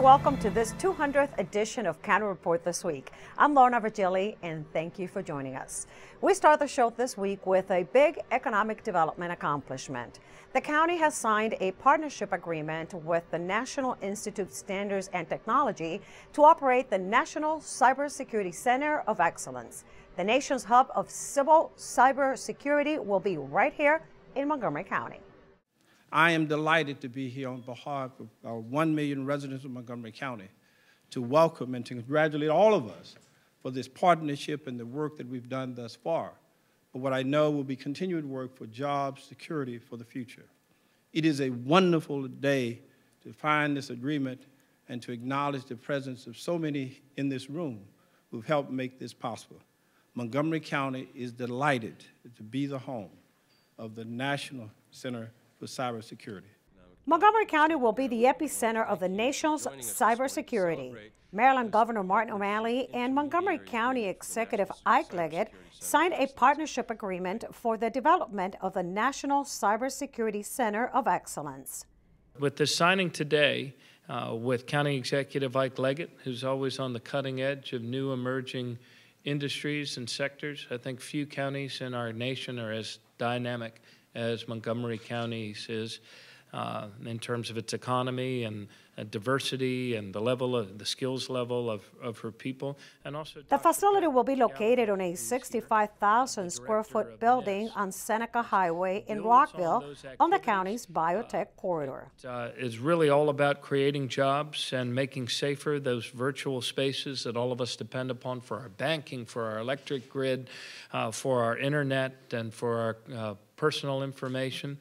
welcome to this 200th edition of County Report This Week. I'm Lorna Virgilí, and thank you for joining us. We start the show this week with a big economic development accomplishment. The county has signed a partnership agreement with the National Institute of Standards and Technology to operate the National Cybersecurity Center of Excellence. The nation's hub of civil cybersecurity will be right here in Montgomery County. I am delighted to be here on behalf of our 1 million residents of Montgomery County to welcome and to congratulate all of us for this partnership and the work that we've done thus far, but what I know will be continued work for jobs, security for the future. It is a wonderful day to find this agreement and to acknowledge the presence of so many in this room who've helped make this possible. Montgomery County is delighted to be the home of the National Center for Cybersecurity. Montgomery County will be the epicenter of the nation's cybersecurity. Maryland Governor Martin O'Malley and Montgomery County Executive Ike Leggett signed a partnership agreement for the development of the National Cybersecurity Center of Excellence. With this signing today, with County Executive Ike Leggett, who's always on the cutting edge of new emerging industries and sectors, I think few counties in our nation are as dynamic as Montgomery County's is in terms of its economy and diversity and the level of the skills level of her people. And also the facility will be located on a 65,000 square foot building on Seneca Highway in Rockville on the county's biotech corridor. It's really all about creating jobs and making safer those virtual spaces that all of us depend upon for our banking, for our electric grid, for our internet, and for our personal information.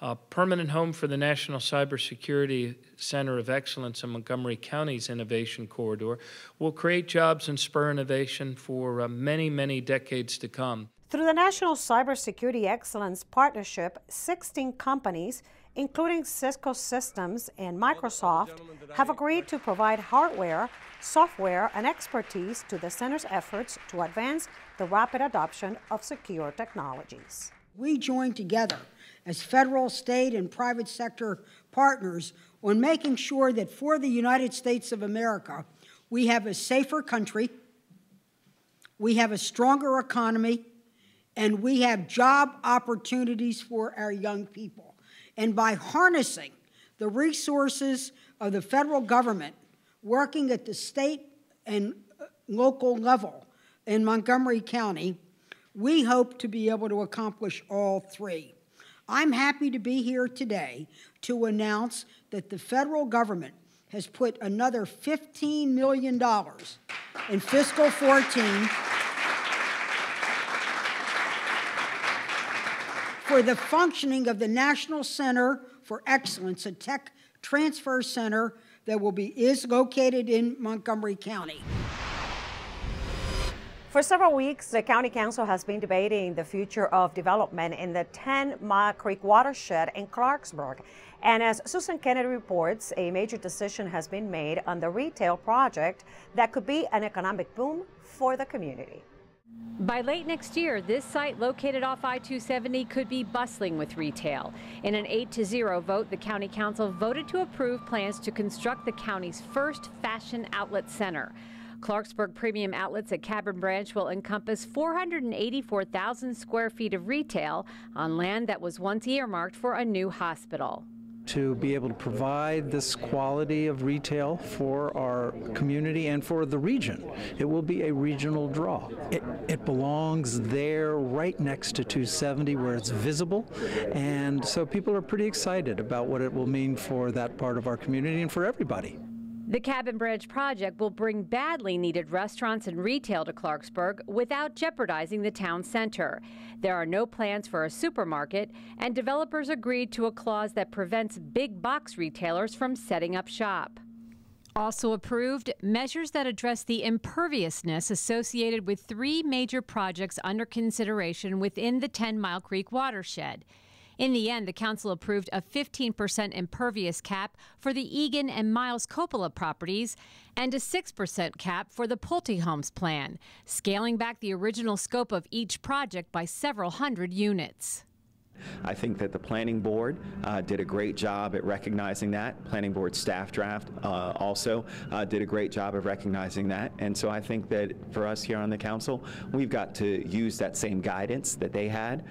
A permanent home for the National Cybersecurity Center of Excellence in Montgomery County's Innovation Corridor will create jobs and spur innovation for many, many decades to come. Through the National Cybersecurity Excellence Partnership, 16 companies, including Cisco Systems and Microsoft, have agreed to provide hardware, software, and expertise to the center's efforts to advance the rapid adoption of secure technologies. We join together as federal, state, and private sector partners on making sure that for the United States of America, we have a safer country, we have a stronger economy, and we have job opportunities for our young people. And by harnessing the resources of the federal government, working at the state and local level in Montgomery County, we hope to be able to accomplish all three. I'm happy to be here today to announce that the federal government has put another $15 million in fiscal 14 for the functioning of the National Center for Excellence, a tech transfer center that is located in Montgomery County. For several weeks, the County Council has been debating the future of development in the 10-Mile Creek watershed in Clarksburg. And as Susan Kennedy reports, a major decision has been made on the retail project that could be an economic boom for the community. By late next year, this site located off I-270 could be bustling with retail. In an 8-0 vote, the County Council voted to approve plans to construct the county's first fashion outlet center. Clarksburg Premium Outlets at Cabin Branch will encompass 484,000 square feet of retail on land that was once earmarked for a new hospital. To be able to provide this quality of retail for our community and for the region. It will be a regional draw. It belongs there right next to 270 where it's visible, and so people are pretty excited about what it will mean for that part of our community and for everybody. The Cabin Branch project will bring badly needed restaurants and retail to Clarksburg without jeopardizing the town center. There are no plans for a supermarket, and developers agreed to a clause that prevents big box retailers from setting up shop. Also approved, measures that address the imperviousness associated with 3 major projects under consideration within the 10-Mile Creek watershed. In the end, the council approved a 15% impervious cap for the Egan and Miles Coppola properties and a 6% cap for the Pulte Homes plan, scaling back the original scope of each project by several hundred units. I think that the planning board did a great job at recognizing that. Planning board staff draft also did a great job of recognizing that. And so I think that for us here on the council, we've got to use that same guidance that they had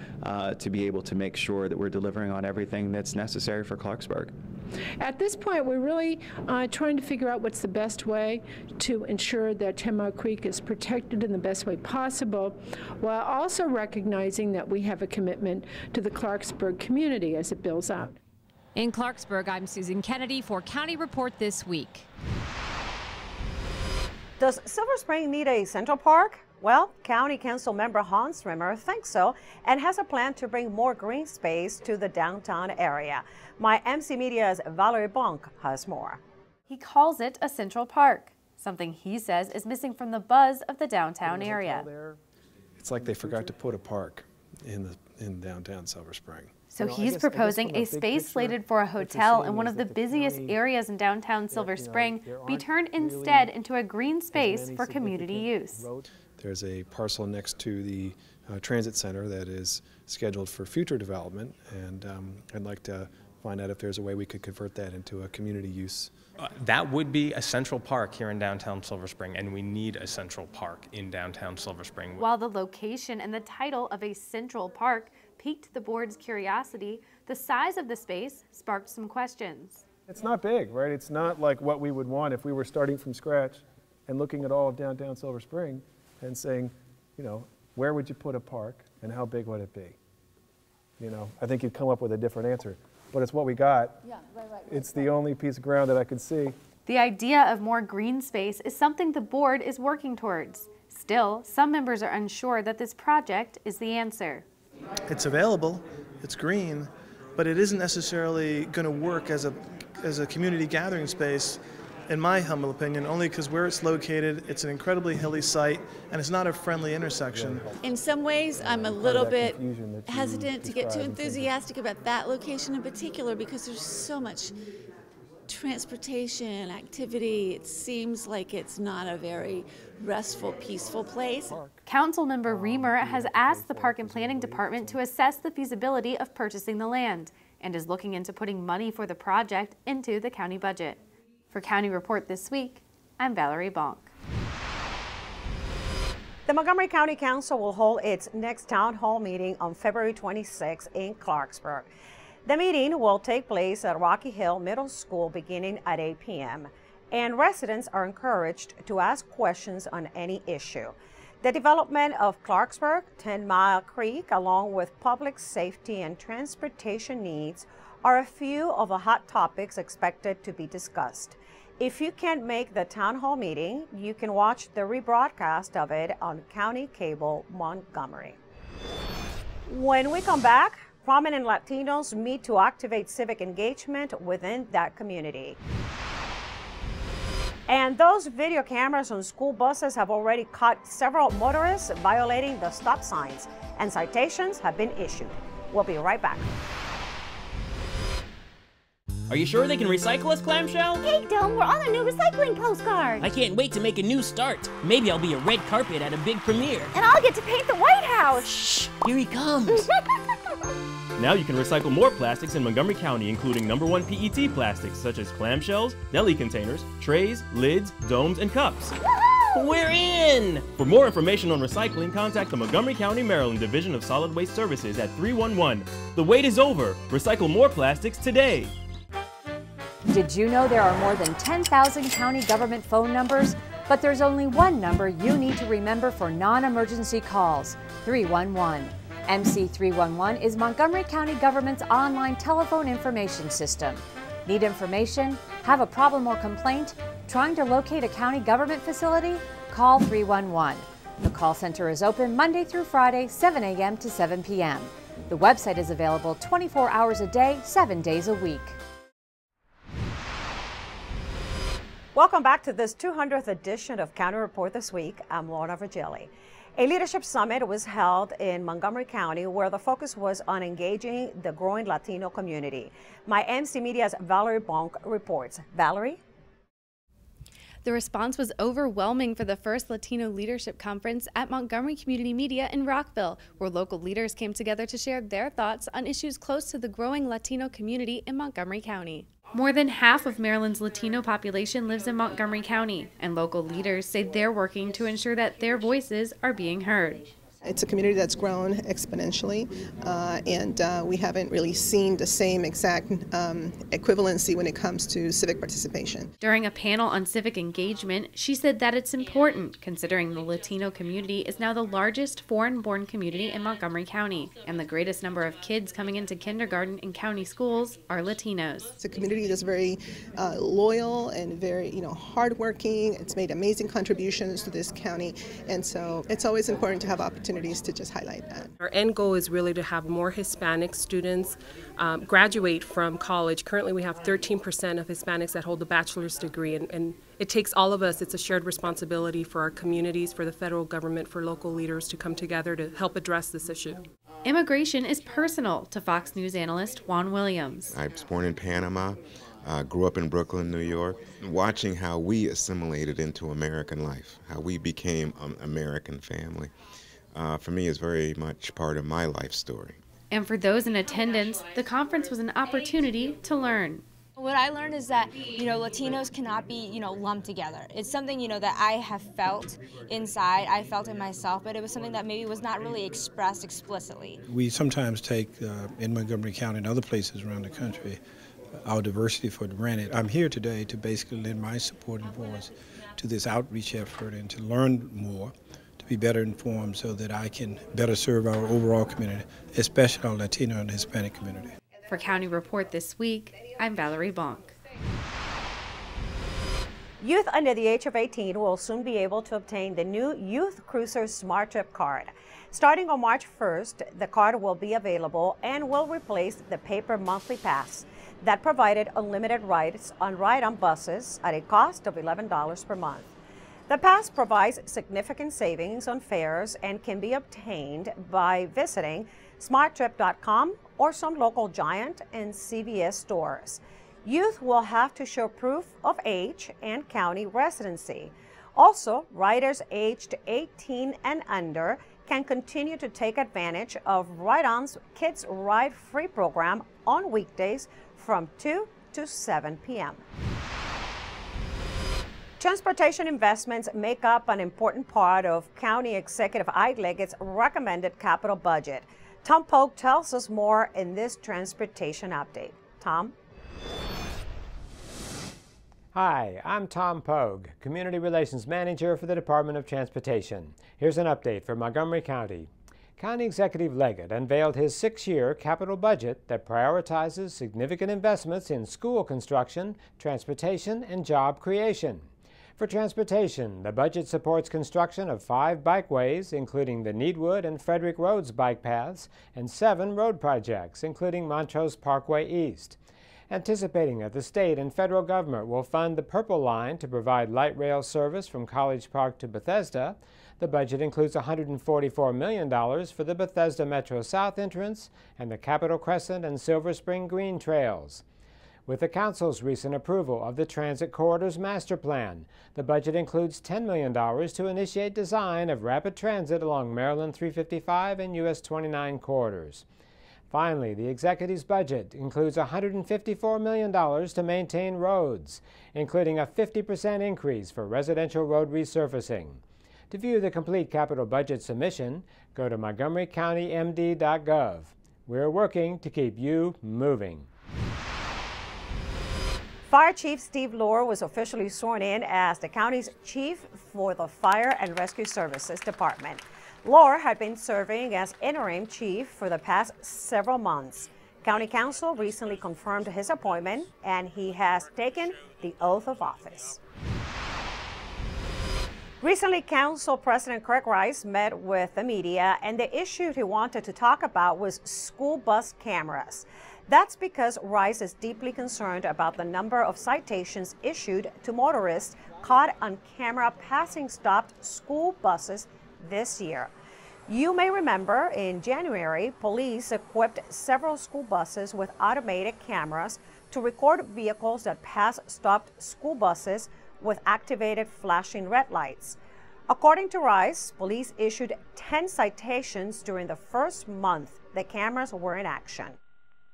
to be able to make sure that we're delivering on everything that's necessary for Clarksburg. At this point, we're really trying to figure out what's the best way to ensure that 10 Mile Creek is protected in the best way possible, while also recognizing that we have a commitment to the Clarksburg community as it builds out. In Clarksburg, I'm Susan Kennedy for County Report This Week. Does Silver Spring need a central park? Well, County Councilmember Hans Riemer thinks so and has a plan to bring more green space to the downtown area. My MC Media's Valerie Bonk has more. He calls it a central park, something he says is missing from the buzz of the downtown area. It's like they forgot to put a park in downtown Silver Spring. So he's proposing a space slated for a hotel in one of the busiest areas in downtown Silver Spring be turned instead into a green space for community use. There's a parcel next to the transit center that is scheduled for future development, and I'd like to find out if there's a way we could convert that into a community use. That would be a central park here in downtown Silver Spring, and we need a central park in downtown Silver Spring. While the location and the title of a central park piqued the board's curiosity, the size of the space sparked some questions. It's not big, right? It's not like what we would want if we were starting from scratch and looking at all of downtown Silver Spring and saying, you know, where would you put a park and how big would it be? You know, I think you'd come up with a different answer. But it's what we got. Yeah, right. It's the only piece of ground that I could see. The idea of more green space is something the board is working towards. Still, some members are unsure that this project is the answer. It's available, it's green, but it isn't necessarily going to work as a community gathering space, in my humble opinion, only because where it's located, it's an incredibly hilly site, and it's not a friendly intersection. In some ways, I'm a little bit hesitant to get too enthusiastic about that location in particular because there's so much transportation, activity. It seems like it's not a very restful, peaceful place. Councilmember Riemer has asked the Park and Planning Department to assess the feasibility of purchasing the land and is looking into putting money for the project into the county budget. For County Report This Week, I'm Valerie Bonk. The Montgomery County Council will hold its next town hall meeting on February 26 in Clarksburg. The meeting will take place at Rocky Hill Middle School beginning at 8 p.m. and residents are encouraged to ask questions on any issue. The development of Clarksburg, 10 Mile Creek, along with public safety and transportation needs are a few of the hot topics expected to be discussed. If you can't make the town hall meeting, you can watch the rebroadcast of it on County Cable Montgomery. When we come back, prominent Latinos meet to activate civic engagement within that community. And those video cameras on school buses have already caught several motorists violating the stop signs, and citations have been issued. We'll be right back. Are you sure they can recycle us, Clamshell? Hey, Dome, we're on a new recycling postcard. I can't wait to make a new start. Maybe I'll be a red carpet at a big premiere. And I'll get to paint the White House. Shh, here he comes. Now you can recycle more plastics in Montgomery County, including #1 PET plastics such as clamshells, deli containers, trays, lids, domes, and cups. We're in! For more information on recycling, contact the Montgomery County, Maryland Division of Solid Waste Services at 311. The wait is over. Recycle more plastics today. Did you know there are more than 10,000 county government phone numbers? But there's only one number you need to remember for non-emergency calls, 311. MC311 is Montgomery County government's online telephone information system. Need information? Have a problem or complaint? Trying to locate a county government facility? Call 311. The call center is open Monday through Friday, 7 a.m. to 7 p.m. The website is available 24 hours a day, 7 days a week. Welcome back to this 200th edition of County Report This Week. I'm Lorna Virgilí. A leadership summit was held in Montgomery County where the focus was on engaging the growing Latino community. My MC Media's Valerie Bonk reports. Valerie? The response was overwhelming for the first Latino Leadership Conference at Montgomery Community Media in Rockville, where local leaders came together to share their thoughts on issues close to the growing Latino community in Montgomery County. More than half of Maryland's Latino population lives in Montgomery County, and local leaders say they're working to ensure that their voices are being heard. It's a community that's grown exponentially, and we haven't really seen the same exact equivalency when it comes to civic participation. During a panel on civic engagement, she said that it's important, considering the Latino community is now the largest foreign-born community in Montgomery County, and the greatest number of kids coming into kindergarten in county schools are Latinos. It's a community that's very loyal and very, hardworking. It's made amazing contributions to this county, and so it's always important to have opportunities to just highlight that. Our end goal is really to have more Hispanic students graduate from college. Currently we have 13% of Hispanics that hold a bachelor's degree, and it takes all of us. It's a shared responsibility for our communities, for the federal government, for local leaders to come together to help address this issue. Immigration is personal to Fox News analyst Juan Williams. I was born in Panama. Grew up in Brooklyn, New York, watching how we assimilated into American life, how we became an American family. For me, is very much part of my life story. And for those in attendance, the conference was an opportunity to learn. What I learned is that, Latinos cannot be, lumped together. It's something, that I have felt inside, I felt it myself, but it was something that maybe was not really expressed explicitly. We sometimes take, in Montgomery County and other places around the country, our diversity for granted. I'm here today to basically lend my supporting voice to this outreach effort and to learn more, to be better informed so that I can better serve our overall community, especially our Latino and Hispanic community. For County Report this week, I'm Valerie Bonk. Youth under the age of 18 will soon be able to obtain the new Youth Cruiser Smart Trip card. Starting on March 1st, the card will be available and will replace the paper monthly pass that provided unlimited rides on ride-on buses at a cost of $11 per month. The pass provides significant savings on fares and can be obtained by visiting smarttrip.com or some local Giant and CVS stores. Youth will have to show proof of age and county residency. Also, riders aged 18 and under can continue to take advantage of Ride-On's Kids Ride Free program on weekdays from 2 to 7 p.m. Transportation investments make up an important part of County Executive Ike Leggett's recommended capital budget. Tom Pogue tells us more in this transportation update. Tom? Hi, I'm Tom Pogue, Community Relations Manager for the Department of Transportation. Here's an update for Montgomery County. County Executive Leggett unveiled his 6-year capital budget that prioritizes significant investments in school construction, transportation, and job creation. For transportation, the budget supports construction of 5 bikeways, including the Needwood and Frederick Roads bike paths, and 7 road projects, including Montrose Parkway East. Anticipating that the state and federal government will fund the Purple Line to provide light rail service from College Park to Bethesda, the budget includes $144 million for the Bethesda Metro South entrance and the Capitol Crescent and Silver Spring Green trails. With the Council's recent approval of the Transit Corridors Master Plan, the budget includes $10 million to initiate design of rapid transit along Maryland 355 and US 29 corridors. Finally, the Executive's budget includes $154 million to maintain roads, including a 50% increase for residential road resurfacing. To view the complete capital budget submission, go to montgomerycountymd.gov. We're working to keep you moving. Fire Chief Steve Lohr was officially sworn in as the county's chief for the Fire and Rescue Services Department. Lohr had been serving as interim chief for the past several months. County Council recently confirmed his appointment, and he has taken the oath of office. Recently, Council President Craig Rice met with the media, and the issue he wanted to talk about was school bus cameras. That's because Rice is deeply concerned about the number of citations issued to motorists caught on camera passing stopped school buses this year. You may remember in January, police equipped several school buses with automated cameras to record vehicles that pass stopped school buses with activated flashing red lights. According to Rice, police issued 10 citations during the first month the cameras were in action.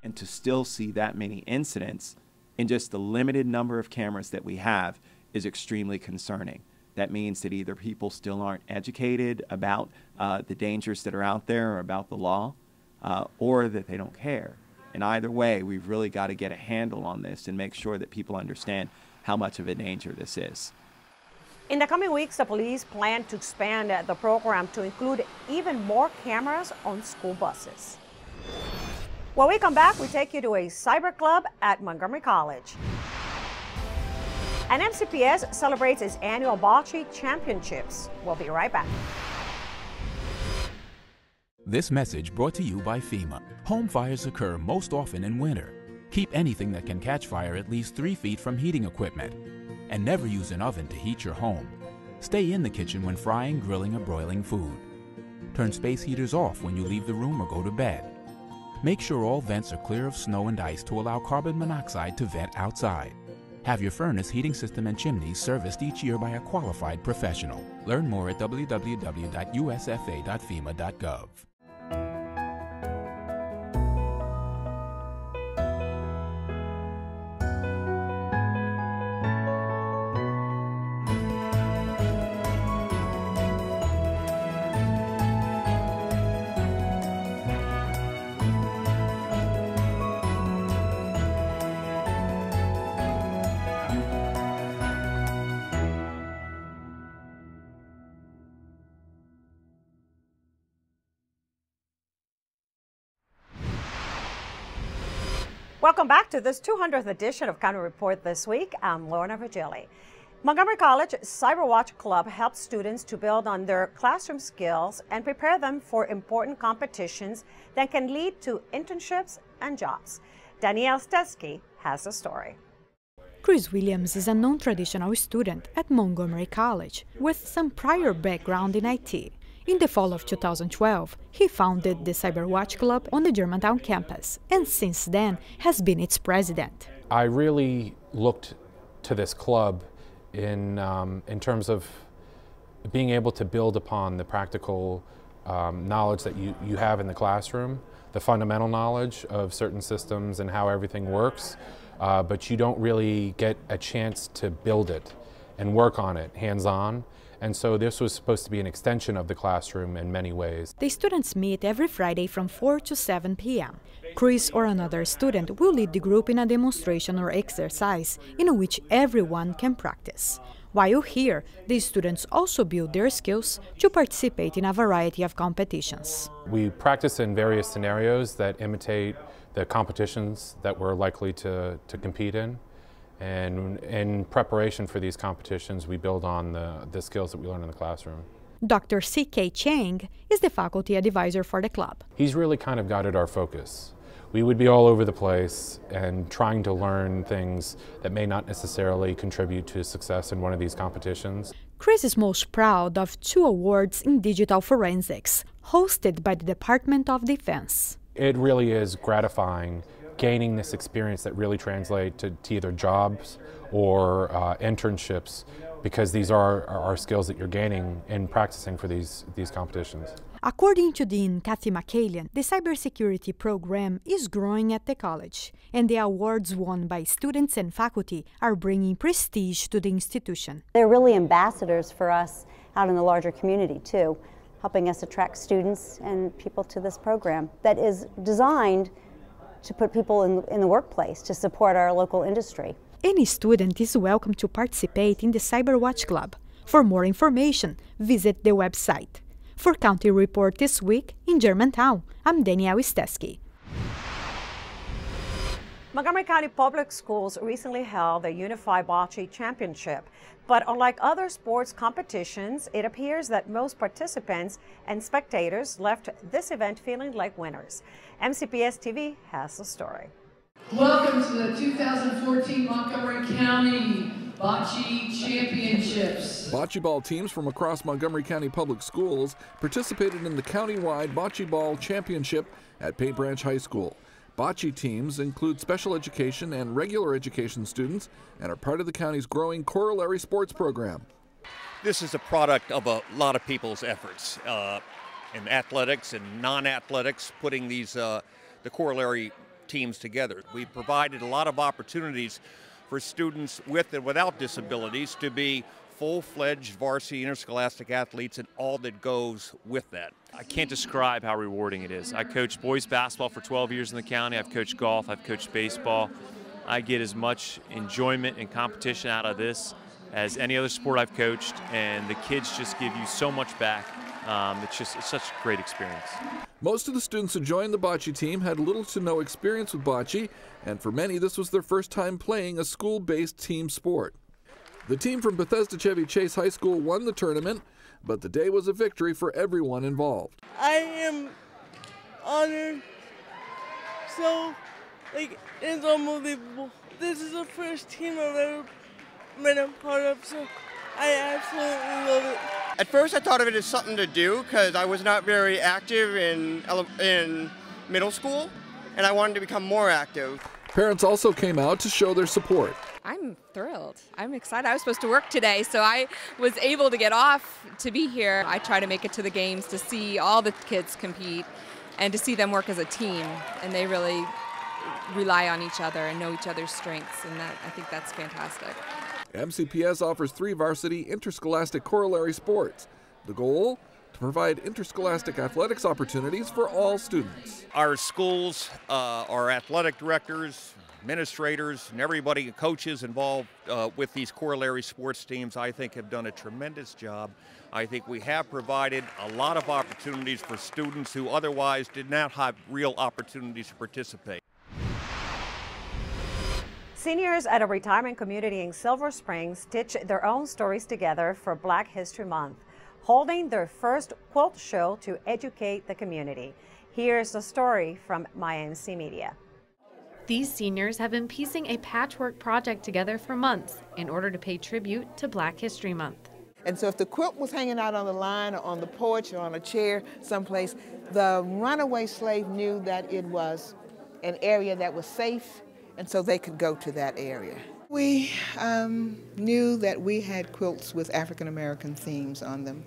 And to still see that many incidents in just the limited number of cameras that we have is extremely concerning. That means that either people still aren't educated about the dangers that are out there or about the law, or that they don't care. And either way, we've really got to get a handle on this and make sure that people understand how much of a danger this is. In the coming weeks, the police plan to expand the program to include even more cameras on school buses. When we come back, we take you to a cyber club at Montgomery College. And MCPS celebrates its annual Bocce Championships. We'll be right back. This message brought to you by FEMA. Home fires occur most often in winter. Keep anything that can catch fire at least 3 feet from heating equipment. And never use an oven to heat your home. Stay in the kitchen when frying, grilling, or broiling food. Turn space heaters off when you leave the room or go to bed. Make sure all vents are clear of snow and ice to allow carbon monoxide to vent outside. Have your furnace, heating system, and chimneys serviced each year by a qualified professional. Learn more at www.usfa.fema.gov. Welcome back to this 200th edition of County Report This Week. I'm Lorna Virgilí. Montgomery College Cyberwatch Club helps students to build on their classroom skills and prepare them for important competitions that can lead to internships and jobs. Danielle Stesky has the story. Chris Williams is a non-traditional student at Montgomery College with some prior background in IT. In the fall of 2012, he founded the Cyberwatch Club on the Germantown campus, and since then has been its president. I really looked to this club in terms of being able to build upon the practical knowledge that you have in the classroom, the fundamental knowledge of certain systems and how everything works, but you don't really get a chance to build it and work on it hands-on. And so this was supposed to be an extension of the classroom in many ways. The students meet every Friday from 4 to 7 p.m. Chris or another student will lead the group in a demonstration or exercise in which everyone can practice. While here, the students also build their skills to participate in a variety of competitions. We practice in various scenarios that imitate the competitions that we're likely to compete in. And in preparation for these competitions, we build on the skills that we learn in the classroom. Dr. C.K. Chang is the faculty advisor for the club. He's really kind of guided our focus. We would be all over the place and trying to learn things that may not necessarily contribute to success in one of these competitions. Chris is most proud of 2 awards in digital forensics, hosted by the Department of Defense. It really is gratifying gaining this experience that really translate to either jobs or internships, because these are skills that you're gaining in practicing for these competitions. According to Dean Kathy McCallion, the cybersecurity program is growing at the college, and the awards won by students and faculty are bringing prestige to the institution. They're really ambassadors for us out in the larger community too, helping us attract students and people to this program that is designed to put people in the workplace, to support our local industry. Any student is welcome to participate in the Cyberwatch Club. For more information, visit the website. For County Report This Week in Germantown, I'm Danielle Stesky. Montgomery County Public Schools recently held the Unified Bocce Championship. But unlike other sports competitions, it appears that most participants and spectators left this event feeling like winners. MCPS TV has the story. Welcome to the 2014 Montgomery County Bocce Championships. Bocce ball teams from across Montgomery County Public Schools participated in the countywide Bocce Ball Championship at Paint Branch High School. Bocce teams include special education and regular education students and are part of the county's growing corollary sports program. This is a product of a lot of people's efforts in athletics and non-athletics, putting these the corollary teams together. We provided a lot of opportunities for students with and without disabilities to be full-fledged varsity interscholastic athletes and all that goes with that. I can't describe how rewarding it is. I coached boys basketball for 12 years in the county. I've coached golf. I've coached baseball. I get as much enjoyment and competition out of this as any other sport I've coached, and the kids just give you so much back. It's such a great experience. Most of the students who joined the bocce team had little to no experience with bocce, and for many this was their first time playing a school-based team sport. The team from Bethesda Chevy Chase High School won the tournament, but the day was a victory for everyone involved. I am honored. So, it's unbelievable. This is the first team I've ever been a part of, so I absolutely love it. At first I thought of it as something to do because I was not very active in middle school, and I wanted to become more active. Parents also came out to show their support. I'm thrilled. I'm excited. I was supposed to work today, so I was able to get off to be here. I try to make it to the games to see all the kids compete and to see them work as a team, and they really rely on each other and know each other's strengths, and I think that's fantastic. MCPS offers 3 varsity interscholastic corollary sports. The goal? To provide interscholastic athletics opportunities for all students. Our schools, our athletic directors, administrators, and everybody, coaches involved with these corollary sports teams, I think have done a tremendous job. I think we have provided a lot of opportunities for students who otherwise did not have real opportunities to participate. Seniors at a retirement community in Silver Spring stitched their own stories together for Black History Month, holding their first quilt show to educate the community. Here's a story from MyNC Media. These seniors have been piecing a patchwork project together for months in order to pay tribute to Black History Month. And so if the quilt was hanging out on the line or on the porch or on a chair someplace, the runaway slave knew that it was an area that was safe, and so they could go to that area. We knew that we had quilts with African American themes on them,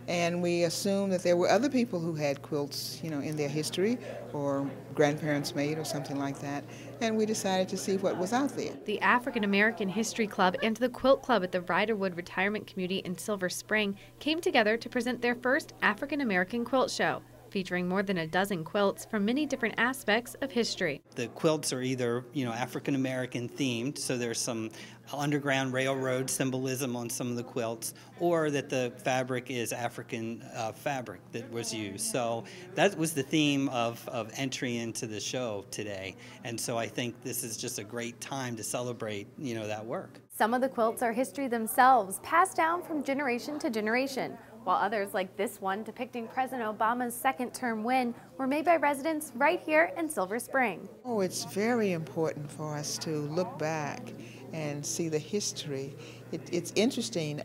and we assumed that there were other people who had quilts, in their history, or grandparents made or something like that, and we decided to see what was out there. The African American History Club and the Quilt Club at the Riderwood Retirement Community in Silver Spring came together to present their first African American quilt show, featuring more than a dozen quilts from many different aspects of history. The quilts are either, African American themed, so there's some Underground Railroad symbolism on some of the quilts, or that the fabric is African fabric that was used. So that was the theme of entry into the show today. And so I think this is just a great time to celebrate, that work. Some of the quilts are history themselves, passed down from generation to generation, while others, like this one depicting President Obama's second-term win, were made by residents right here in Silver Spring. Oh, it's very important for us to look back and see the history. It's interesting.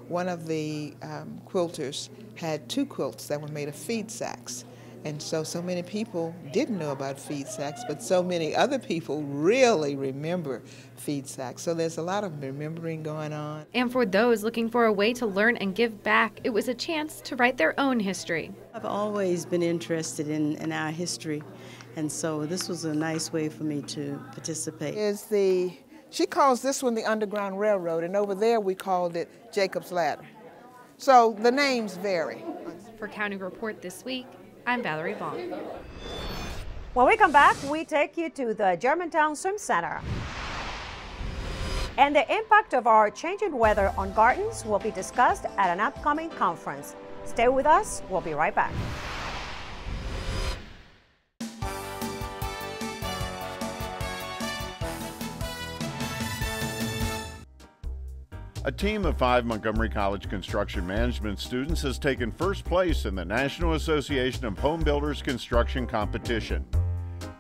One of the quilters had 2 quilts that were made of feed sacks. And so many people didn't know about feed sacks, but so many other people really remember feed sacks. So there's a lot of remembering going on. And for those looking for a way to learn and give back, it was a chance to write their own history. I've always been interested in our history, and so this was a nice way for me to participate. She calls this one the Underground Railroad, and over there we called it Jacob's Ladder. So the names vary. For County Report this week, I'm Valerie Vaughn. When we come back, we take you to the Germantown Swim Center. And the impact of our changing weather on gardens will be discussed at an upcoming conference. Stay with us, we'll be right back. A team of 5 Montgomery College construction management students has taken first place in the National Association of Home Builders Construction Competition.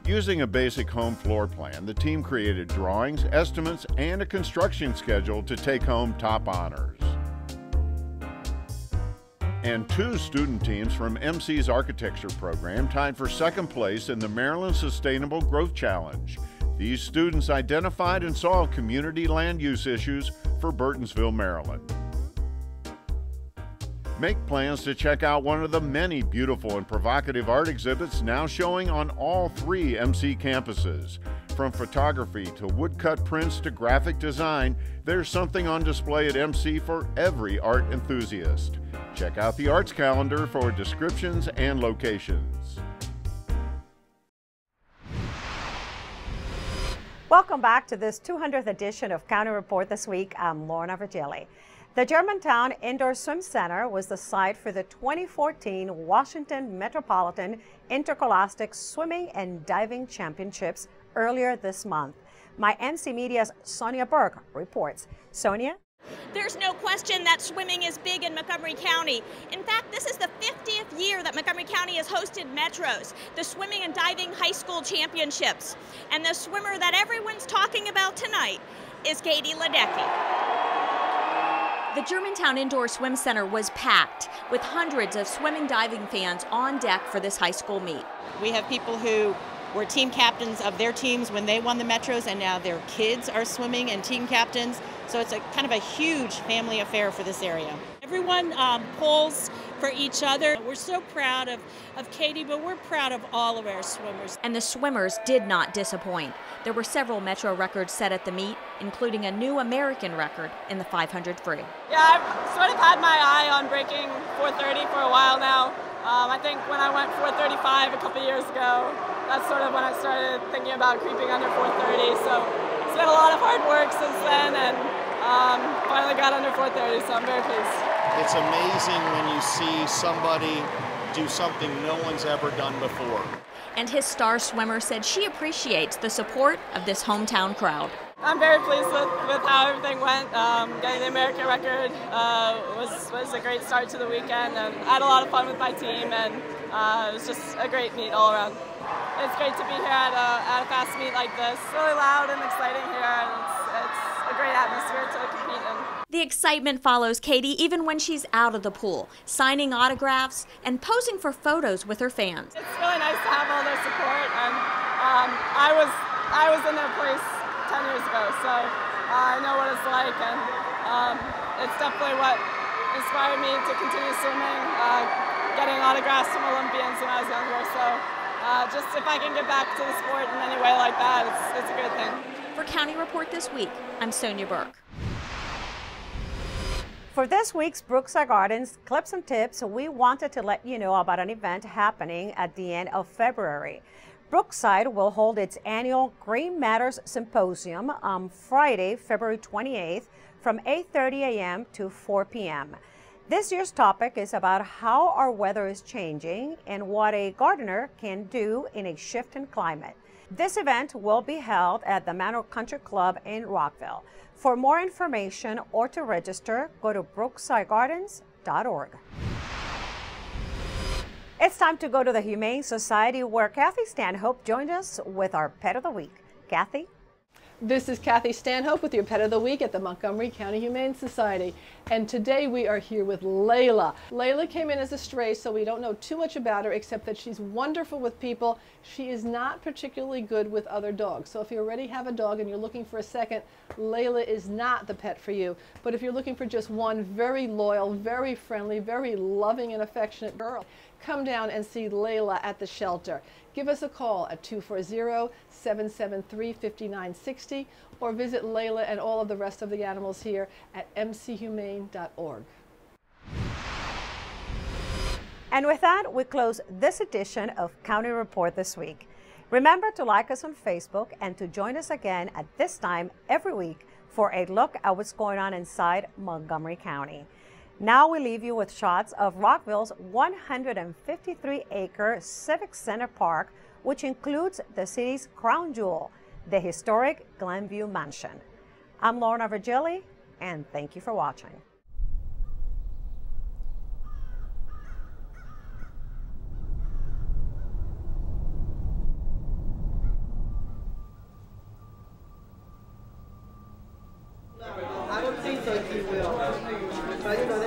Using a basic home floor plan, the team created drawings, estimates, and a construction schedule to take home top honors. And 2 student teams from MC's architecture program tied for 2nd place in the Maryland Sustainable Growth Challenge. These students identified and solved community land use issues for Burtonsville, Maryland. Make plans to check out one of the many beautiful and provocative art exhibits now showing on all 3 MC campuses. From photography to woodcut prints to graphic design, there's something on display at MC for every art enthusiast. Check out the arts calendar for descriptions and locations. Welcome back to this 200th edition of County Report This Week. I'm Lorna Virgilí. The Germantown Indoor Swim Center was the site for the 2014 Washington Metropolitan Interscholastic Swimming and Diving Championships earlier this month. My MC Media's Sonia Burke reports. Sonia? There's no question that swimming is big in Montgomery County. In fact, this is the 50th year that Montgomery County has hosted Metros, the Swimming and Diving High School Championships. And the swimmer that everyone's talking about tonight is Katie Ledecky. The Germantown Indoor Swim Center was packed with hundreds of swimming diving fans on deck for this high school meet. We have people who were team captains of their teams when they won the Metros, and now their kids are swimming and team captains. So it's a kind of a huge family affair for this area. Everyone pulls for each other. We're so proud of Katie, but we're proud of all of our swimmers. And the swimmers did not disappoint. There were several Metro records set at the meet, including a new American record in the 500 free. Yeah, I've sort of had my eye on breaking 430 for a while now. I think when I went 435 a couple years ago, that's sort of when I started thinking about creeping under 430. So it's been a lot of hard work since then, and finally got under 430, so I'm very pleased. It's amazing when you see somebody do something no one's ever done before. And his star swimmer said she appreciates the support of this hometown crowd. I'm very pleased with how everything went. Getting the American record was a great start to the weekend, and I had a lot of fun with my team, and it was just a great meet all around. It's great to be here at a fast meet like this. It's really loud and exciting here, and it's a great atmosphere to compete in. The excitement follows Katie even when she's out of the pool, signing autographs and posing for photos with her fans. It's really nice to have all their support, and I was in their place 10 years ago, so I know what it's like, and it's definitely what inspired me to continue swimming, getting autographs from Olympians when I was younger, so just if I can get back to the sport in any way like that, it's a good thing. For County Report This Week, I'm Sonia Burke. For this week's Brookside Gardens Clips and Tips, we wanted to let you know about an event happening at the end of February. Brookside will hold its annual Green Matters Symposium on Friday, February 28th from 8:30 a.m. to 4 p.m. This year's topic is about how our weather is changing and what a gardener can do in a shifting climate. This event will be held at the Manor Country Club in Rockville. For more information or to register, go to brooksidegardens.org. It's time to go to the Humane Society, where Kathy Stanhope joined us with our Pet of the Week. Kathy? This is Kathy Stanhope with your Pet of the Week at the Montgomery County Humane Society. And today we are here with Layla. Layla came in as a stray, so we don't know too much about her except that she's wonderful with people. She is not particularly good with other dogs. So if you already have a dog and you're looking for a second, Layla is not the pet for you. But if you're looking for just one very loyal, very friendly, very loving and affectionate girl, come down and see Layla at the shelter. Give us a call at 240-773-5960 or visit Layla and all of the rest of the animals here at mchumane.org. And with that, we close this edition of County Report This Week. Remember to like us on Facebook and to join us again at this time every week for a look at what's going on inside Montgomery County. Now we leave you with shots of Rockville's 153-acre Civic Center Park, which includes the city's crown jewel, the historic Glenview Mansion. I'm Lorna Virgilí, and thank you for watching. I don't think so, he will. But you know,